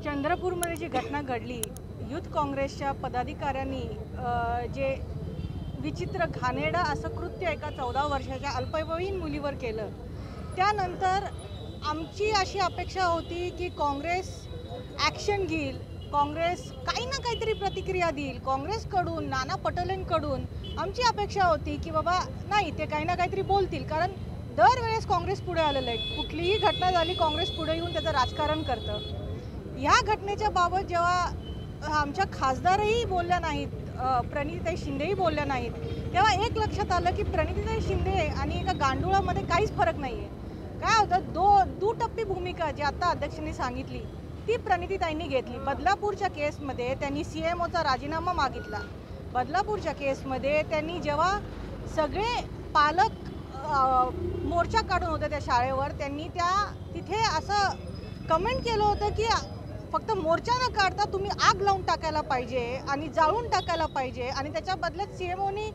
चंद्रपूरमध्ये जी घटना घडली, युथ काँग्रेसच्या पदाधिकाऱ्यांनी जे विचित्र घाणेरडा असं कृत्य एका 14 वर्षाच्या अल्पवयीन मुलीवर केलं, त्यानंतर आमची अशी अपेक्षा होती की काँग्रेस ॲक्शन घेईल, काँग्रेस काही ना काहीतरी प्रतिक्रिया देईल। काँग्रेसकडून, नाना पटोलेंकडून आमची अपेक्षा होती की बाबा नाही, ते काही ना काहीतरी बोलतील, कारण दरवेळेस काँग्रेस पुढे आलेलं आहे। कुठलीही घटना झाली, काँग्रेस पुढे येऊन त्याचं राजकारण करतं। ह्या घटनेच्या बाबत जेव्हा आमच्या खासदारही बोलल्या नाहीत, प्रणितीताई शिंदेही बोलल्या नाहीत, तेव्हा एक लक्षात आलं की प्रणितीताई शिंदे आणि एका गांडुळामध्ये काहीच फरक नाही आहे। काय होतं, दुटप्पी भूमिका जी आता अध्यक्षांनी सांगितली ती प्रणितीताईंनी घेतली। बदलापूरच्या केसमध्ये त्यांनी CMOचा राजीनामा मागितला। बदलापूरच्या केसमध्ये त्यांनी जेव्हा सगळे पालक मोर्चा काढून होते त्या शाळेवर, त्यांनी तिथे असं कमेंट केलं होतं की फक्त मोर्चा न काढता तुम्ही आग लावून टाकायला पाहिजे आणि जाळून टाकायला पाहिजे आणि त्याच्या बदल्यात CMOनी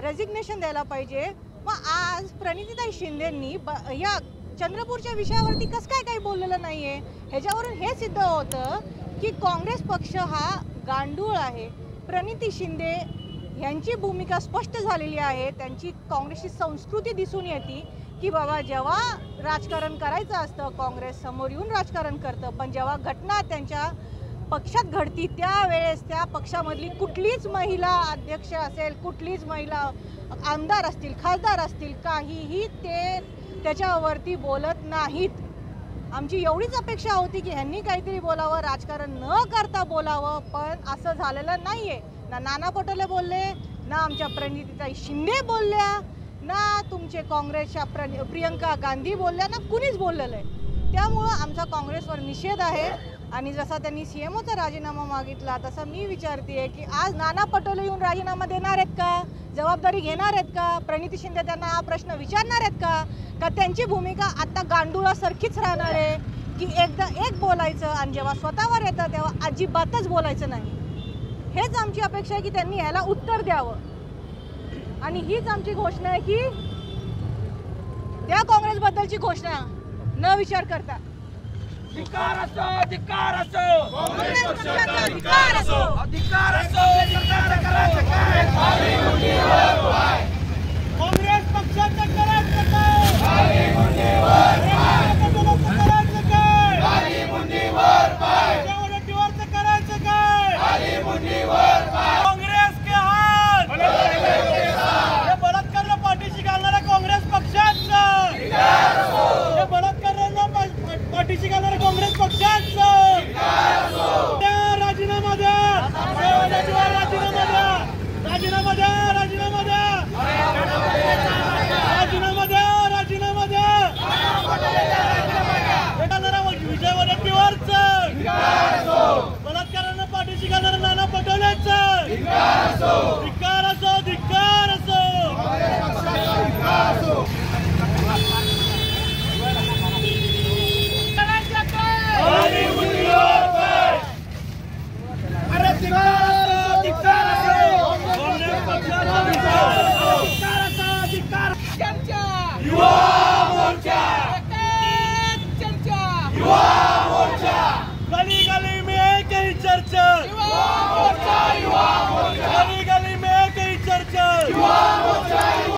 रेजिग्नेशन द्यायला पाहिजे। मग आज प्रणितीताई शिंदेंनी या चंद्रपूरच्या विषयावरती कसं काय काही बोललेलं नाही आहे, ह्याच्यावरून हे सिद्ध होतं की काँग्रेस पक्ष हा गांडूळ आहे। प्रणिती शिंदे यांची भूमिका स्पष्ट झालेली आहे। त्यांची काँग्रेसची संस्कृती दिसून येते की बाबा जेव्हा राजकारण करायचं असतं काँग्रेस समोर येऊन राजकारण करतं, पण जेव्हा घटना त्यांच्या पक्षात घडती त्यावेळेस त्या पक्षामधली कुठलीच महिला अध्यक्ष असेल, कुठलीच महिला आमदार असतील, खासदार असतील, काहीही ते त्याच्यावरती बोलत नाहीत। आमची एवढीच अपेक्षा होती की ह्यांनी काहीतरी बोलावं, राजकारण न करता बोलावं, पण असं झालेलं नाही आहे। ना नाना पटोले बोलले, ना आमच्या प्रणितीताई शिंदे बोलल्या, ना तुमचे काँग्रेसच्या प्रियंका गांधी बोलल्या, ना कुणीच बोललेलं आहे। त्यामुळं आमचा काँग्रेसवर निषेध आहे। आणि जसा त्यांनी CMOचा राजीनामा मागितला तसा मी विचारते की आज नाना पटोले येऊन राजीनामा देणार आहेत का, जबाबदारी घेणार आहेत का, प्रणिती शिंदे त्यांना हा प्रश्न विचारणार आहेत का त्यांची भूमिका आता गांडुळासारखीच राहणार आहे की एकदा एक बोलायचं आणि जेव्हा स्वतःवर येतं तेव्हा अजिबातच बोलायचं नाही। हेच आमची अपेक्षा आहे की त्यांनी याला उत्तर द्यावं आणि हीच आमची घोषणा आहे की त्या काँग्रेसबद्दलची घोषणा न विचार करता अधिकार असो, अधिकार असो, काँग्रेस पक्षाचा अधिकार असो, अधिकार असो, सरकारचं करायचं काय, खाली मुंडीवर पाय, काँग्रेस पक्षाचं करायचं काय, खाली मुंडीवर पाय, करायचं काय, खाली मुंडीवर पाय, शेवटवरचं करायचं काय, खाली मुंडीवर पाय, काँग्रेस के हात, हे बलात्काराला पाठीशी घालणाऱ्या काँग्रेस पक्षाचा अधिकार असो, हे बलात्काराला पाठीशी घालणाऱ्या काँग्रेस पक्षाचा अधिकार असो, त्या राजीनामा द्या,